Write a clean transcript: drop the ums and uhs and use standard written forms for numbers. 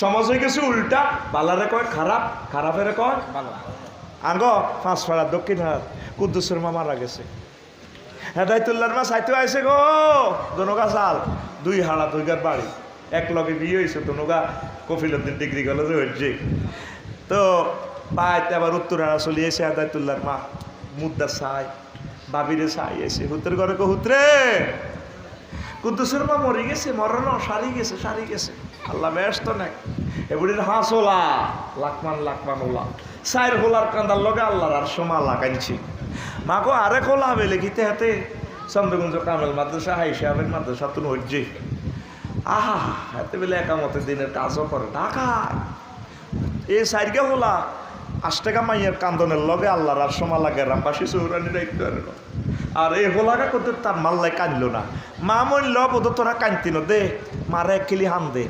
সমাজ হয়ে গেছে উল্টা, বালারে কয় খারাপ, খারাপের কয় আগ। 5 পাড়া দক্ষিণ হাট কুদ্দুসের মা মারা গেছে, হেদায়তুল্লাহর মা চাইতে আইসে গো, দনগা চাল 2 হাড়া 2 গার বাড়ি, এক লগে বিয়ে হয়েছে, দনগা কফিলউদ্দিন ডিগ্রি কলেজে হচ্ছে। তো পাইতে আবার উত্তরারা চলে এসে হেদায়তুল্লাহর মা মুদ্রা চাই, বাবিরে চাই এসে হুতের ঘরে কো, হুতরে কুদ্দুসের মা মরে গেছে, মরানো সারি গেছে। আল্লাহ ব্যস্ত নাই, এগুলির হাঁস ওলা লাকমান ওলা 4 হোলার কান্দার লগে আল্লাহর আর সমা লাগাইছি। মা গো আরে খোলা হবে লিখিতে হাতে চন্দ্রগঞ্জ কামেল মাদ্রাসা, হাই সাহেবের মাদ্রাসা তুন হজ্জে। আহা হাতে বেলে একামতের দিনের কাজও করে ঢাকায়। এই 4 গে হোলা 8 টাকা মাইয়ের কান্দনের লগে আল্লাহর আর সমা লাগে, রামবাসী চৌরানিরা একটু আর এই হোলাগা করতে তার মাল্লাই কানলো না। মা মরল বোধ তোরা কানতিন দে, মারে এক কিলি হান দে।